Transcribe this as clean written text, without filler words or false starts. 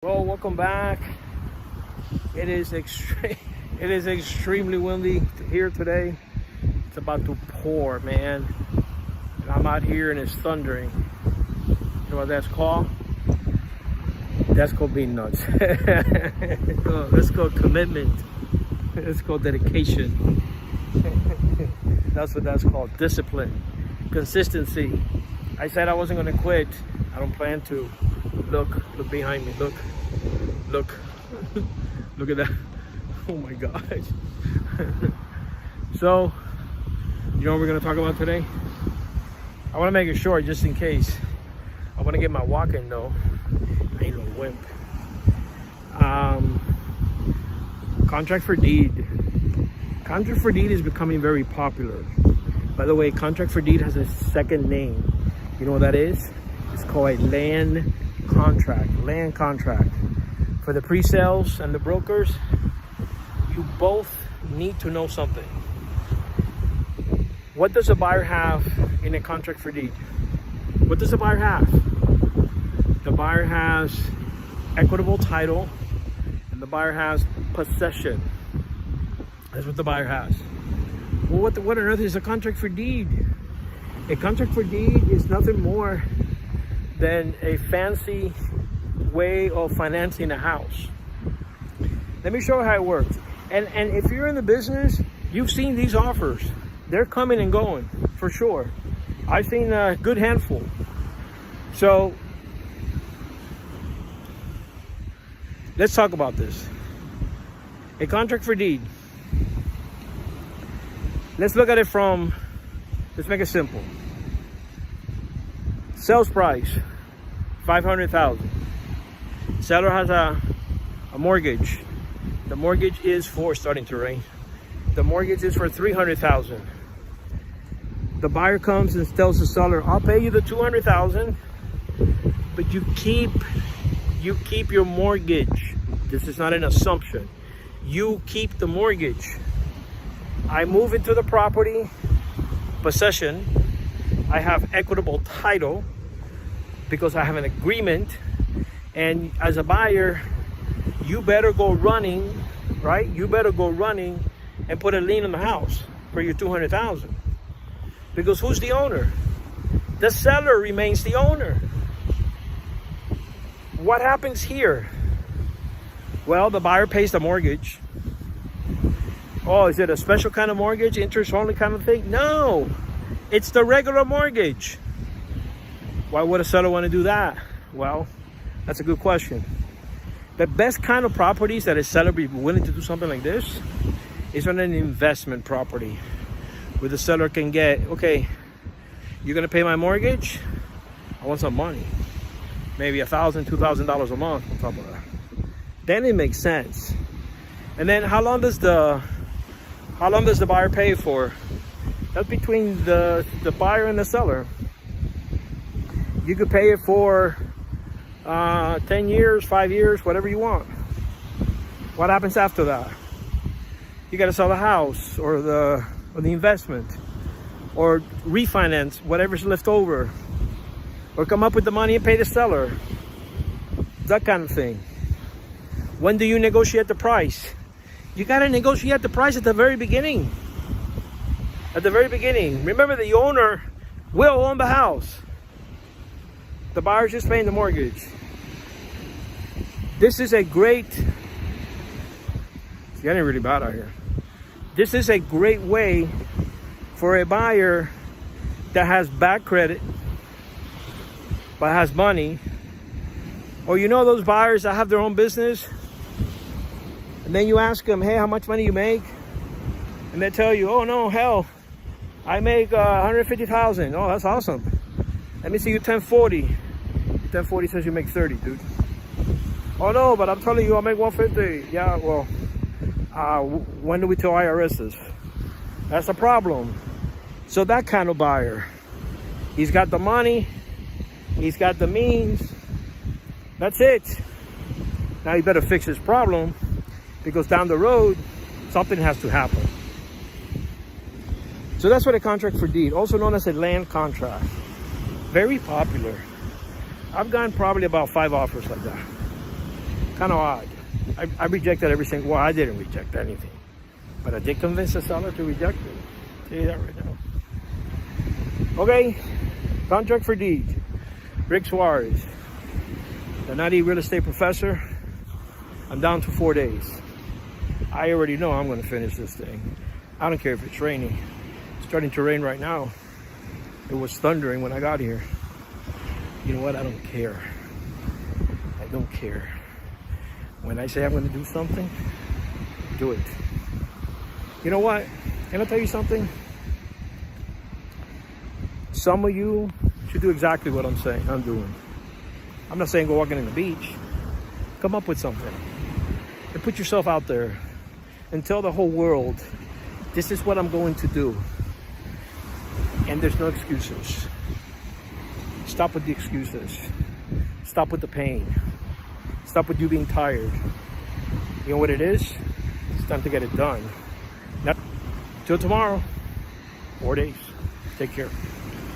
Well, welcome back. It is extremely windy here today. It's about to pour, man. And I'm out here and it's thundering. You know what that's called? That's called being nuts. Let's go commitment. Let's go dedication. That's what that's called. Discipline, consistency. I said I wasn't gonna quit. I don't plan to. Look behind me. Look at that. Oh my gosh. So, you know what we're gonna talk about today? I want to make it short just in case. I want to get my walk in though. I ain't no wimp. Contract for deed. Contract for deed is becoming very popular. By the way, contract for deed has a second name. You know what that is? It's called a land contract. Land contract. For the pre-sales and the brokers, you both need to know something. What does a buyer have in a contract for deed? What does the buyer have? The buyer has equitable title and the buyer has possession. That's what the buyer has. Well, what on earth is a contract for deed? A contract for deed is nothing more than a fancy way of financing a house. Let me show you how it works. And if you're in the business, you've seen these offers. They're coming and going, for sure. I've seen a good handful. So, let's talk about this. A contract for deed. Let's look at it from, let's make it simple. Sales price, $500,000. Seller has a mortgage. The mortgage is for, starting to rain. The mortgage is for $300,000. The buyer comes and tells the seller, I'll pay you the $200,000, but you keep your mortgage. This is not an assumption. You keep the mortgage. I move into the property, possession. I have equitable title because I have an agreement. And as a buyer, you better go running, right? You better go running and put a lien on the house for your $200,000. Because who's the owner? The seller remains the owner. What happens here? Well, the buyer pays the mortgage. Oh, is it a special kind of mortgage, interest only kind of thing? No, it's the regular mortgage. Why would a seller want to do that? Well, that's a good question. The best kind of properties that a seller be willing to do something like this is on an investment property where the seller can get, okay, you're going to pay my mortgage? I want some money. Maybe $1,000, $2,000 a month on top of that. Then it makes sense. And then how long does the buyer pay for? That's between the buyer and the seller. You could pay it for 10 years, 5 years, whatever you want. What happens after that? You got to sell the house or the investment or refinance whatever's left over or come up with the money and pay the seller. That kind of thing. When do you negotiate the price? You got to negotiate the price at the very beginning. At the very beginning. Remember, the owner will own the house. The buyer's just paying the mortgage. This is a great, it's getting really bad out here. This is a great way for a buyer that has bad credit, but has money. Or you know those buyers that have their own business, and then you ask them, hey, how much money you make? And they tell you, oh no, hell, I make $150,000. Oh, that's awesome. Let me see you 1040. 1040 says you make 30, dude. Oh no, but I'm telling you, I make 150. Yeah, well, when do we tell IRS this? That's a problem. So that kind of buyer, he's got the money, he's got the means. That's it. Now you better fix his problem because down the road, something has to happen. So that's what a contract for deed, also known as a land contract. Very popular. I've gotten probably about 5 offers like that. Kind of odd. I rejected every single, well, I didn't reject anything, but I did convince the seller to reject it. I'll tell you that right now. Okay, contract for deed. Rick Suarez, the Nutty Real Estate Professor. I'm down to 4 days. I already know I'm going to finish this thing. I don't care if it's raining. It's starting to rain right now. It was thundering when I got here. You know what? I don't care. I don't care. When I say I'm going to do something, do it. You know what? Can I tell you something? Some of you should do exactly what I'm saying, I'm doing. I'm not saying go walking in the beach. Come up with something. And put yourself out there and tell the whole world, this is what I'm going to do. And there's no excuses. Stop with the excuses. Stop with the pain. Stop with you being tired. You know what it is? It's time to get it done. Till tomorrow. 4 days. Take care.